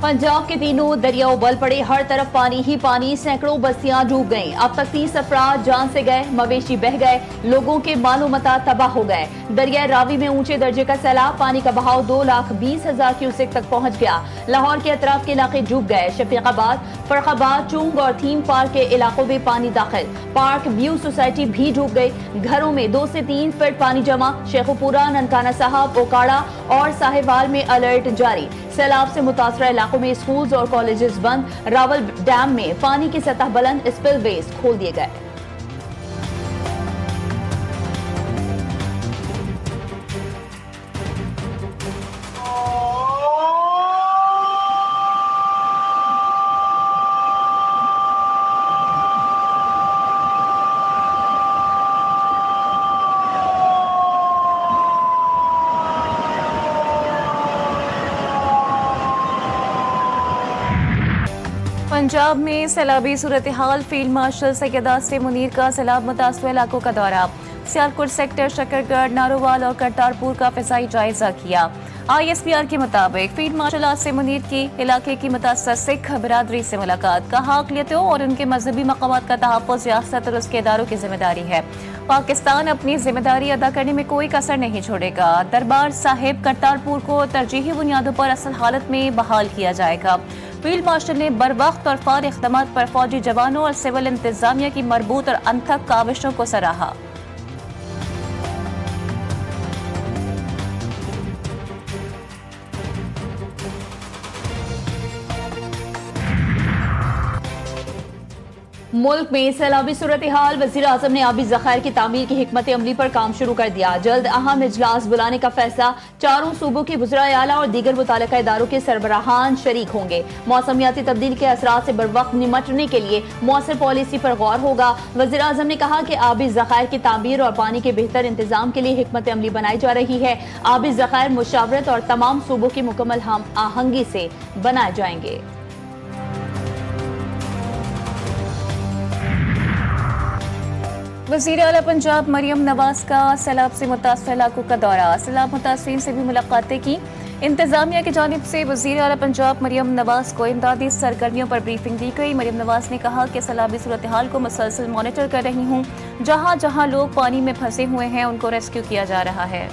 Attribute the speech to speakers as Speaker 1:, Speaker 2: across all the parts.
Speaker 1: पंजाब के तीनों दरियाओं बल पड़े, हर तरफ पानी ही पानी, सैकड़ों बस्तियां डूब गईं। अब तक 30 अफराद जान से गए, मवेशी बह गए, लोगों के मालो मता तबाह हो गए। दरिया रावी में ऊंचे दर्जे का सैलाब, पानी का बहाव 2,20,000 क्यूसेक तक पहुंच गया। लाहौर के अतराफ के इलाके डूब गए। शफीकाबाद, फरखाबाद, चुंग और थीम पार्क के इलाकों में पानी दाखिल। पार्क व्यू सोसाइटी भी डूब गई। घरों में 2 से 3 फीट पानी जमा। शेखुपुरा, ननकाना साहब, ओकाड़ा और साहिवाल में अलर्ट जारी। सैलाब से मुतासरा इलाकों में स्कूल्स और कॉलेजेस बंद। रावल डैम में पानी की सतह बुलंद, स्पिलवेज खोल दिए गए। पंजाब में सैलाबी सूरत हाल, फील्ड मार्शल सैयद आसिम मुनीर का सैलाब मुतासर इलाकों का दौरा। सियालकोट सेक्टर, शकरगढ़, नारोवाल और करतारपुर का फिजाई जायजा किया। ISPR के मुताबिक फील्ड मार्शल आसिम मुनीर की इलाके की मुतासर सिख बिरादरी से मुलाकात। कहा, अक़लियतों और उनके मजहबी मकामात का तहफ़्फ़ुज़ रियासत और उसके इदारों की जिम्मेदारी है। पाकिस्तान अपनी जिम्मेदारी अदा करने में कोई कसर नहीं छोड़ेगा। दरबार साहिब करतारपुर को तरजीही बुनियादों पर असल हालत में बहाल किया जाएगा। फील्ड मार्शल ने बरवक्त और फार इक़दामात पर फौजी जवानों और सिविल इंतजामिया की मरबूत और अनथक काविशों को सराहा। मुल्क में सैलाबी सूरत हाल, वज़ीर आज़म ने आबी ज़ख़ायर की तामीर की हिकमत अमली पर काम शुरू कर दिया। जल्द अहम इजलास बुलाने का फैसला। चारों सूबों के वज़रा आला और दीगर मुताल्लिक़ा इदारों के सरबराहान शरीक होंगे। मौसमियाती तब्दीली के असरात से बरवक्त निमटने के लिए मौसर पॉलिसी पर गौर होगा। वज़ीर आज़म ने कहा कि आबी ज़ख़ायर की तामीर और पानी के बेहतर इंतजाम के लिए हिकमत अमली बनाई जा रही है। आबी ज़ख़ायर मुशावरत और तमाम सूबों की मुकम्मल हम आहंगी से बनाए जाएंगे। वज़ीर आला पंजाब मरियम नवाज का सैलाब से मुतासर इलाकों का दौरा। सैलाब मुतासरीन से भी मुलाकातें की। इंतजामिया की जानिब से वज़ीर आला पंजाब मरियम नवाज को इमदादी सरगर्मियों पर ब्रीफिंग दी गई। मरियम नवाज ने कहा कि सैलाबी सूरत हाल को मुसलसल मॉनिटर कर रही हूँ। जहाँ जहाँ लोग पानी में फंसे हुए हैं उनको रेस्क्यू किया जा रहा है।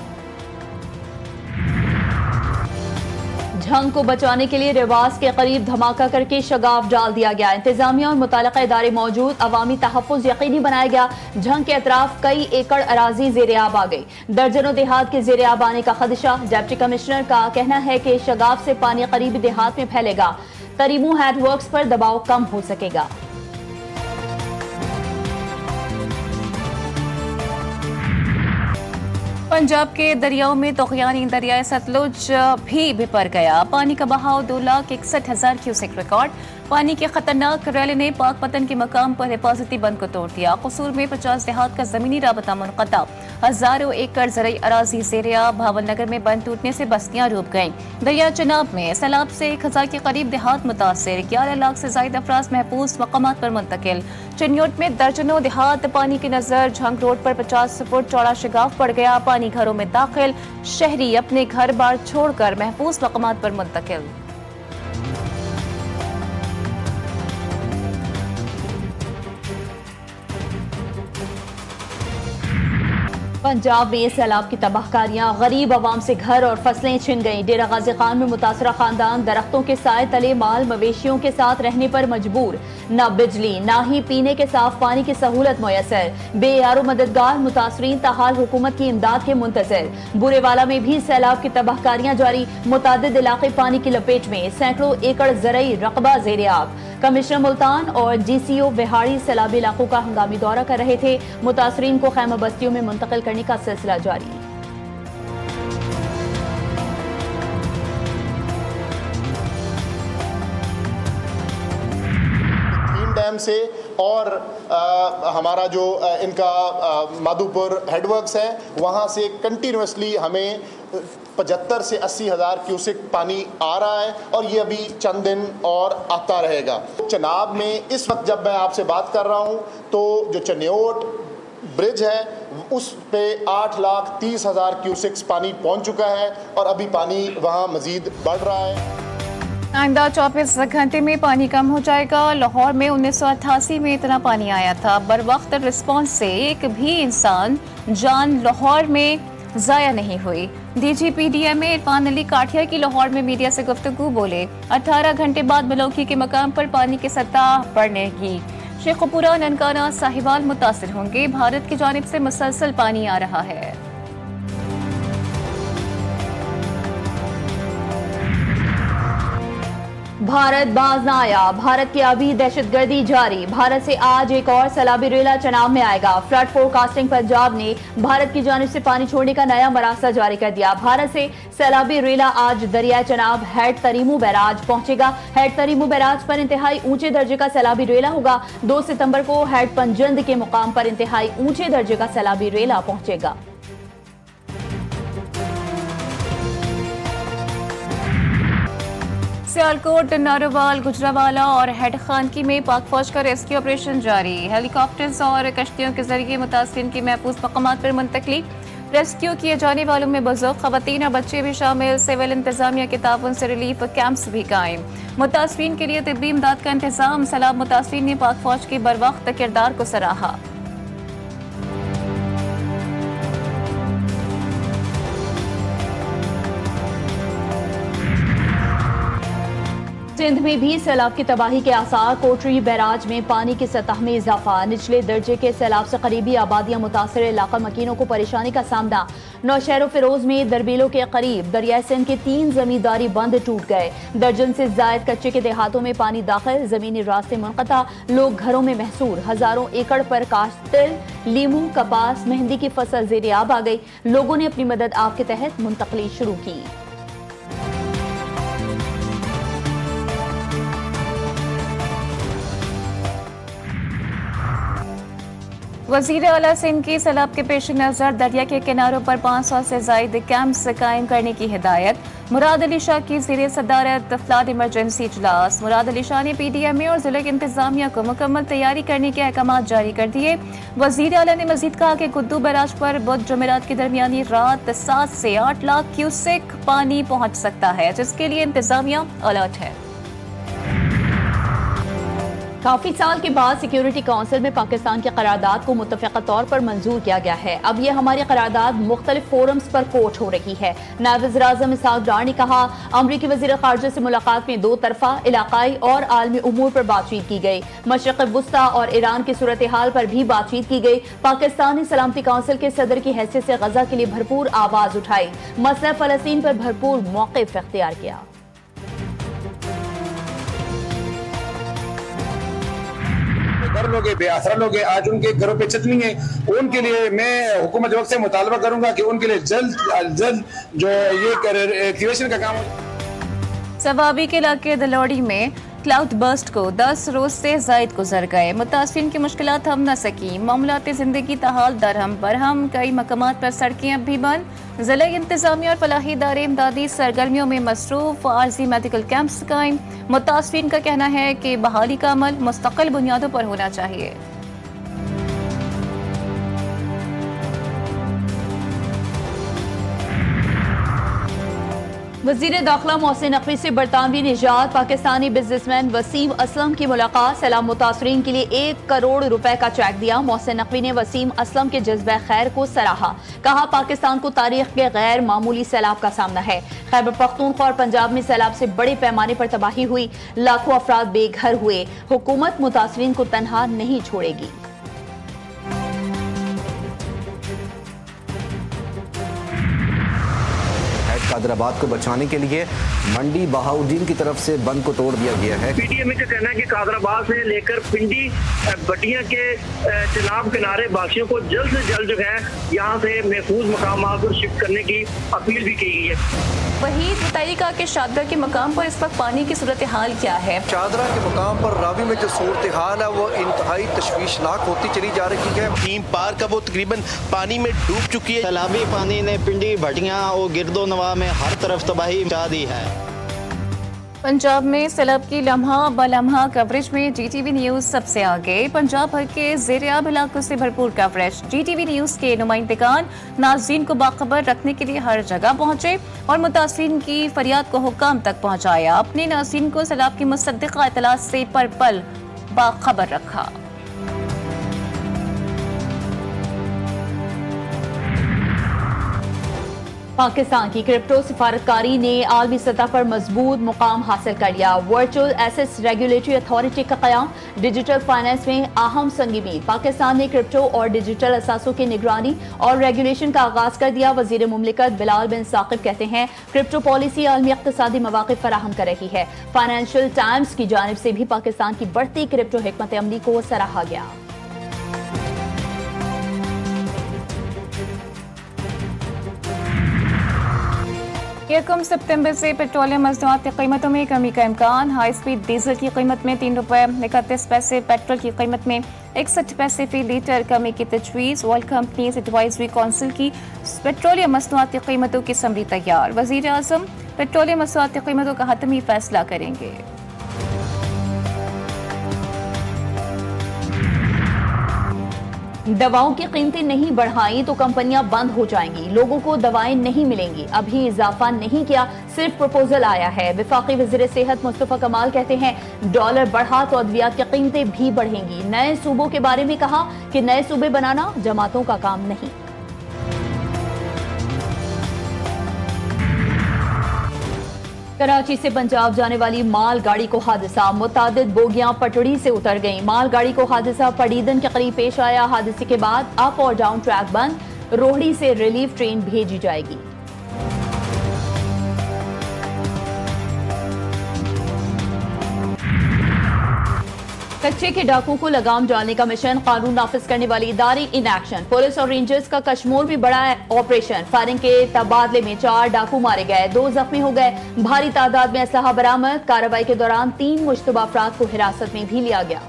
Speaker 1: झंग को बचाने के लिए रिवास के करीब धमाका करके शगाफ डाल दिया गया। इंतजामिया और मुताल्लिक़ा इदारे मौजूद, अवामी तहफ़्फ़ुज़ यकीनी बनाया गया। झंग के अतराफ कई एकड़ अराजी ज़ेर-ए-आब आ गई। दर्जनों देहात के ज़ेर-ए-आब आने का खदशा। डिप्टी कमिश्नर का कहना है कि शगाफ से पानी करीबी देहात में फैलेगा। तरीमू हेडवर्क्स पर दबाव कम हो सकेगा। पंजाब के दरियाओं में तोग़यानी दरियाए सतलुज भी बिपर गया। पानी का बहाव 2,61,000 क्यूसेक रिकॉर्ड। पानी के खतरनाक रैली ने पाकपतन के मकाम पर हिफाजती बंद को तोड़ दिया। कसूर में 50 देहात का जमीनी राबता मुनक़ता। हजारों एकड़ ज़रई अराजी ज़ेर-ए-आब। भावलनगर में बंद टूटने से बस्तियां डूब गईं। दरिया चनाब में सैलाब से 1,000 के करीब देहात मुतासर। 11 लाख से ज़ायद अफराद महफूज मकामात पर मुंतकिल। चिन्योट में दर्जनों देहात पानी की नजर। झंग रोड पर 50 फुट चौड़ा शगाफ पड़ गया। पानी घरों में दाखिल। शहरी अपने घर बार छोड़कर महफूज मकामात पर मुंतकिल। पंजाब में सैलाब की तबाहकारियां, गरीब आवाम से घर और फसलें छिन गईं। डेरा गाजी खान में मुतासरा खानदान दरख्तों के साए तले माल मवेशियों के साथ रहने पर मजबूर। न बिजली न ही पीने के साफ पानी की सहूलत मुयसर। बेयारो मददगार मुतासरीन ताहाल हुकूमत की इमदाद के मुंतजर। बुरेवाला में भी सैलाब की तबाहकारियां जारी। मुतादिद इलाके पानी की लपेट में। सैकड़ों एकड़ ज़रई रकबा ज़ेर-ए-आब। कमिश्नर मुल्तान और GCO बिहाड़ी सैलाबी इलाकों का हंगामी दौरा कर रहे थे। मुतासरीन को खैमा बस्तियों में मुंतकिल करने का सिलसिला जारी।
Speaker 2: डैम से और हमारा जो इनका माधोपुर हेडवर्क्स है वहाँ से कंटिन्यूसली हमें 75 से 80 हज़ार क्यूसेक पानी आ रहा है और ये अभी चंद दिन और आता रहेगा। चनाब में इस वक्त जब मैं आपसे बात कर रहा हूँ तो जो चन्योट ब्रिज है उस पे 8,30,000 क्यूसेक्स पानी पहुँच चुका है और अभी पानी वहाँ मज़ीद बढ़ रहा है।
Speaker 1: आइंदा 24 घंटे में पानी कम हो जाएगा। लाहौर में 1988 में इतना पानी आया था। बर वक्त रिस्पॉन्स से एक भी इंसान जान लाहौर में जाया नहीं हुई। DGPDMA इरफान अली काठिया की लाहौर में मीडिया से गुफ्तगू बोले, 18 घंटे बाद बलौकी के मकाम पर पानी की सतह बढ़ेगी। शेखुपुरा, ननकाना, साहिवाल मुतासिर होंगे। भारत की जानिब से मुसलसल पानी आ रहा है। भारत बाज न आया, भारत की अभी दहशतगर्दी जारी। भारत से आज एक और सैलाबी रेला चनाब में आएगा। फ्लड फोरकास्टिंग पंजाब ने भारत की जानिब से पानी छोड़ने का नया मरासला जारी कर दिया। भारत से सैलाबी रेला आज दरिया चनाब हेड तरीमू बैराज पहुंचेगा। हेड तरीमू बैराज पर इंतहाई ऊंचे दर्जे का सैलाबी रेला होगा। 2 सितंबर को हेड पंजंद के मुकाम पर इंतहाई ऊंचे दर्जे का सैलाबी रेला पहुंचेगा। सियालकोट, नारोवाल, गुजरावाला और हेड खानकी में पाक फौज का रेस्क्यू ऑपरेशन जारी। हेलीकॉप्टर्स और कश्तियों के जरिए मुतासिरीन की महफूज मकामात पर मुंतकली। रेस्क्यू किए जाने वालों में बुजुर्ग, खवातीन और बच्चे भी शामिल। सिविल इंतजामिया के ताउन से रिलीफ कैंप्स भी कायम। मुतासिरीन के लिए तिब्बी इमदाद का इंतजाम। सैलाब मुतासिरीन ने पाक फौज के बरवक्त किरदार को सराहा। सिंध में भी सैलाब की तबाही के आसार। कोटरी बैराज में पानी की सतह में इजाफा। निचले दर्जे के सैलाब से करीबी आबादियां मुतासर इलाका मकीनों को परेशानी का सामना। नौशहर फिरोज में दरबेलों के करीब दरिया सिंध के 3 जमींदारी बंद टूट गए। दर्जन से जायद कच्चे के देहातों में पानी दाखिल, जमीनी रास्ते मुनक़ता, लोग घरों में महसूर। हजारों एकड़ पर काश्त तिल, लीमू, कपास, मेहंदी की फसल ज़ेरे आब आ गई। लोगों ने अपनी मदद आप के तहत मुंतकली शुरू की। वज़ीर आला सिंध की सैलाब के पेश नज़र दरिया के किनारों पर 500 से ज़ायद कैंप्स कायम करने की हिदायत। मुराद अली शाह की ज़ेरे सदारत फ्लड इमरजेंसी इजलास। मुराद अली शाह ने PDMA और जिले की इंतजामिया को मुकम्मल तैयारी करने के अहकाम जारी कर दिए। वज़ीर आला ने मजीद कहा कि गुद्दू बैराज पर बुध जुमेरात की दरमियानी रात 7 से 8 लाख क्यूसेक पानी पहुँच सकता है, जिसके लिए इंतजामिया अलर्ट है। काफी साल के बाद सिक्योरिटी काउंसिल में पाकिस्तान की करारदाद को मुत्तफ़िक़ा तौर पर मंजूर किया गया है। अब ये हमारी करारदाद मुख्तलिफ फोरम्स पर कोट हो रही है। नायब वज़ीर-ए-आज़म इसहाक़ डार ने कहा, अमरीकी वज़ीर ख़ारिजा से मुलाकात में 2 तरफ़ा, इलाकाई और आलमी उमूर पर बातचीत की गई। मशरिक़ वुस्ता और ईरान की सूरत हाल पर भी बातचीत की गई। पाकिस्तान ने सलामती काउंसिल के सदर की हैसियत से गजा के लिए भरपूर आवाज़ उठाई। मसला फ़लस्तीन पर भरपूर मौक़िफ़ इख्तियार किया।
Speaker 3: लोग बेआसरा लोग आज उनके घरों पे छत नहीं है। उनके लिए मैं हुकूमत वक्त से मुतालबा करूंगा कि उनके लिए जल्द जो ये एक्टिवेशन का काम हो।
Speaker 1: सवाबी के इलाके दलौड़ी में क्लाउड बर्स्ट को 10 रोज से जायद गुजर गए। मुतासिरीन की मुश्किलात हम न सकी। मामलात जिंदगी तहाल दरहम बरहम। कई मकामात पर सड़कें अब भी बंद। जिला इंतजामिया और फलाही इदारे इमदादी सरगर्मियों में मसरूफ। आर्जी मेडिकल कैंप्स कायम। मुतासिरीन का कहना है कि बहाली का अमल मुस्तकिल बुनियादों पर होना चाहिए। वज़ीर दाखिला मोहसिन नकवी से बरतानवी निजात। पाकिस्तानी बिजनेसमैन वसीम असलम की मुलाकात। सैलाब मुतासरीन के लिए 1 करोड़ रुपए का चेक दिया। मोहसिन नकवी ने वसीम असलम के जज्बे खैर को सराहा। कहा, पाकिस्तान को तारीख के गैर मामूली सैलाब का सामना है। खैबर पख्तूनख्वा और पंजाब में सैलाब से बड़े पैमाने पर तबाही हुई। लाखों अफराद बेघर हुए। हुकूमत मुतासरीन को तनहा नहीं छोड़ेगी।
Speaker 4: कादराबाद को बचाने के लिए मंडी बहाउद्दीन की तरफ से बंद को तोड़ दिया गया है।
Speaker 5: PDMA का कहना है कि कादराबाद से लेकर पिंडी बटिया के चनाब किनारे वासियों को जल्द से जल्द जो है यहाँ से महफूज मकामात पर शिफ्ट करने की अपील भी की गई है।
Speaker 1: वहीद बताइएगा कि शादरा के मकाम पर इस वक्त पानी की सूरत हाल क्या है?
Speaker 6: शादरा के मकाम पर रावी में जो सूरत हाल है वो इंतहाई तशवीशनाक होती चली जा रही है।
Speaker 7: थीम पार्क वो तकरीबन पानी में डूब चुकी है।
Speaker 8: सैलाबी पानी ने पिंडी भटियां और गिरदो नवा में हर तरफ तबाही मचा दी है।
Speaker 1: पंजाब में सैलाब की लम्हा ब लम्हा कवरेज में जीटीवी न्यूज सबसे आगे। पंजाब भर के ज़ेर-ए-आब इलाकों से भरपूर कवरेज। जीटीवी न्यूज के नुमाइंदगान नाज़रीन को बाखबर रखने के लिए हर जगह पहुंचे और मुतासिरीन की फरियाद को हुक्काम तक पहुंचाया। अपने नाज़रीन को सैलाब की मुसद्दिक़ा इत्तलात से पल पल बाखबर रखा।
Speaker 8: पाकिस्तान की क्रिप्टो सिफारतकारी ने आलमी सतह पर मजबूत मुकाम हासिल कर लिया। वर्चुअल एसेट्स रेगुलेटरी अथॉरिटी का क़याम डिजिटल फाइनेंस में अहम संगीन। पाकिस्तान ने क्रिप्टो और डिजिटल असासों की निगरानी और रेगुलेशन का आगाज कर दिया। वजीर मुमलिकत बिलाल बिन साकिब कहते हैं क्रिप्टो पॉलिसी आलमी इक़्तिसादी मौक़िफ़ फराहम कर रही है। फाइनेंशियल टाइम्स की जानिब से भी पाकिस्तान की बढ़ती क्रिप्टो हिकमत अमली को सराहा गया।
Speaker 1: 1 सितंबर से पेट्रोलियम मसनूआत की कीमतों में कमी का इम्कान। हाई स्पीड डीजल की कीमत में ₹3.31, पेट्रोल की कीमत में 61 पैसे फी लीटर कमी की तजवीज़। ऑयल कंपनीज एडवाइजरी काउंसिल की पेट्रोलियम मसनूआत की कीमतों की समरी तैयार। वज़ीर आज़म पेट्रोलियम मसनूआत की कीमतों का हतमी फैसला करेंगे।
Speaker 8: दवाओं की कीमतें नहीं बढ़ाई तो कंपनियां बंद हो जाएंगी। लोगों को दवाएं नहीं मिलेंगी। अभी इजाफा नहीं किया, सिर्फ प्रपोजल आया है। वफाकी वज़ीर सेहत मुस्तफ़ा कमाल कहते हैं डॉलर बढ़ा तो अद्वियात की कीमतें भी बढ़ेंगी। नए सूबों के बारे में कहा कि नए सूबे बनाना जमातों का काम नहीं। कराची से पंजाब जाने वाली माल गाड़ी को हादसा। मुतादिद बोगियां पटड़ी से उतर गईं। माल गाड़ी को हादसा पड़ीदन के करीब पेश आया। हादसे के बाद अप और डाउन ट्रैक बंद। रोहड़ी से रिलीफ ट्रेन भेजी जाएगी। कच्चे के डाकुओं को लगाम डालने का मिशन। कानून नाफिज करने वाले इदारे इन एक्शन। पुलिस और रेंजर्स का कश्मीर में बड़ा ऑपरेशन। फायरिंग के तबादले में 4 डाकू मारे गए, 2 जख्मी हो गए। भारी तादाद में असलहा बरामद। कार्रवाई के दौरान 3 मुश्तबा अफराद को हिरासत में भी लिया गया।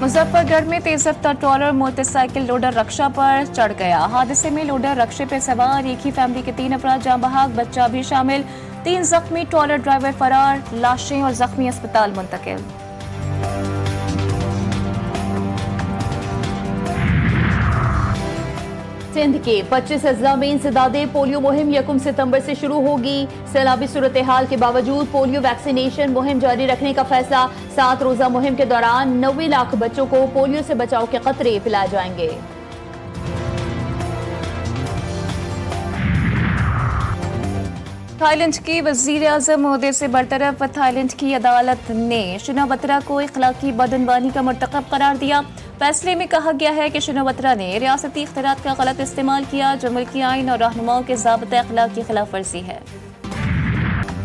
Speaker 1: मुजफ्फरगढ़ में तेज रफ्तार ट्रॉलर मोटरसाइकिल लोडर रक्षा पर चढ़ गया। हादसे में लोडर रक्षे पर सवार एक ही फैमिली के 3 अफराद जाँ बहक, बच्चा भी शामिल। 3 जख्मी, ट्रॉलर ड्राइवर फरार। लाशें और जख्मी अस्पताल मुंतकिल।
Speaker 8: सिंध के 25 अजला में इंसदादे पोलियो मुहिम 1 सितंबर से शुरू होगी। सैलाबी सूरत हाल के बावजूद पोलियो वैक्सीनेशन मुहिम जारी रखने का फैसला। 7 रोजा मुहिम के दौरान 90 लाख बच्चों को पोलियो से बचाव के कतरे पिलाए जाएंगे।
Speaker 1: थाईलैंड की वजीर आजम ओहदे से बरतरफ। थाईलैंड की अदालत ने शिनो बत्रा को इखलाकी बदअनवानी का मुर्तकब करार दिया। फैसले में कहा गया है कि शिनो बत्रा ने रियासती इख्तियारात का गलत इस्तेमाल किया, जो मुल्की आइन और रहनुमाओं के ज़ाब्ते अखलाक की खिलाफ वर्जी है।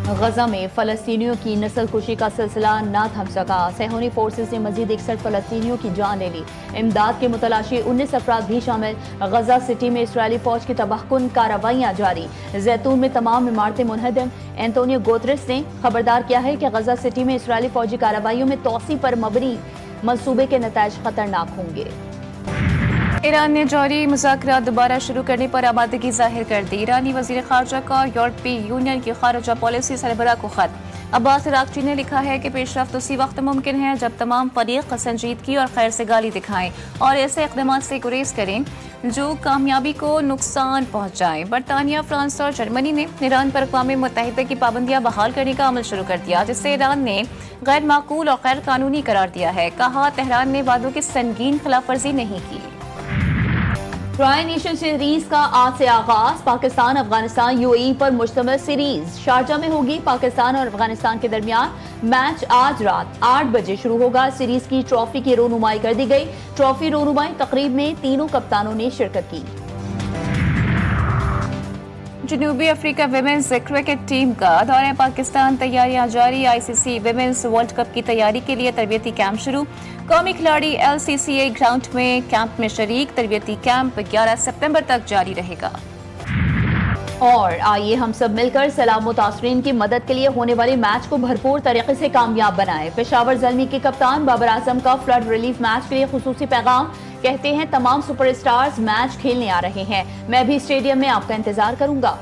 Speaker 8: गजा में फलस्तीनियों की नस्लकुशी का सिलसिला न थम सका। सेहूनी फोर्सेस ने मजीद 61 फलस्तीनियों की जान ले ली। इमदाद के मुतलाशी 19 अफराद भी शामिल। गजा सिटी में इसराइली फौज की तबाहकुन कार्रवाइयाँ जारी। जैतून में तमाम इमारतें मुनहदम। एंटोनियो गुतेरेस ने खबरदार किया है कि गजा सिटी में इसराइली फौजी कार्रवाइयों में तोसी पर मबनी मंसूबे के नताइज खतरनाक होंगे।
Speaker 1: ईरान ने जौहरी मुज़ाकरात दोबारा शुरू करने पर आमादगी जाहिर कर दी। ईरानी वज़ीर ख़ारजा का यूरोपीय यूनियन की खारजा पॉलिसी सरबराह को खत। अब्बास इराक़ची ने लिखा है कि पेशरफ्त उसी वक्त मुमकिन है जब तमाम फरीक संजीदगी और खैर से गाली दिखाएं और ऐसे इक़दाम से गुरेज करें जो कामयाबी को नुकसान पहुँचाएं। बरतानिया, फ्रांस और जर्मनी ने ईरान पर अक़वाम मुत्तहिदा की पाबंदियाँ बहाल करने का अमल शुरू कर दिया, जिससे ईरान ने गैर माकूल और गैर कानूनी करार दिया है। कहा तेहरान ने वादों की संगीन खिलाफ वर्जी नहीं की।
Speaker 8: ट्राई नेशन सीरीज का आज से आगाज। पाकिस्तान अफगानिस्तान यूएई पर मुश्तमिल सीरीज शारजा में होगी। पाकिस्तान और अफगानिस्तान के दरमियान मैच आज रात 8 बजे शुरू होगा। सीरीज की ट्रॉफी की रोनुमाई कर दी गई। ट्रॉफी रोनुमाई तकरीब में तीनों कप्तानों ने शिरकत की।
Speaker 1: जनूबी अफ्रीका विमेंस क्रिकेट टीम का दौरे पाकिस्तान, तैयारियां जारी। आईसीसी विमेंस वर्ल्ड कप की तैयारी के लिए तरबियती कैंप शुरू। कौमी खिलाड़ी LCCA ग्राउंड में कैंप में शरीक। तरबियती कैंप 11 सितंबर तक जारी रहेगा।
Speaker 8: और आइए हम सब मिलकर सैलाब मुतासरीन की मदद के लिए होने वाले मैच को भरपूर तरीके से कामयाब बनाएं। पेशावर ज़ल्मी के कप्तान बाबर आजम का फ्लड रिलीफ मैच के लिए खुसूसी पैगाम। कहते हैं तमाम सुपरस्टार्स मैच खेलने आ रहे हैं। मैं भी स्टेडियम में आपका इंतजार करूंगा।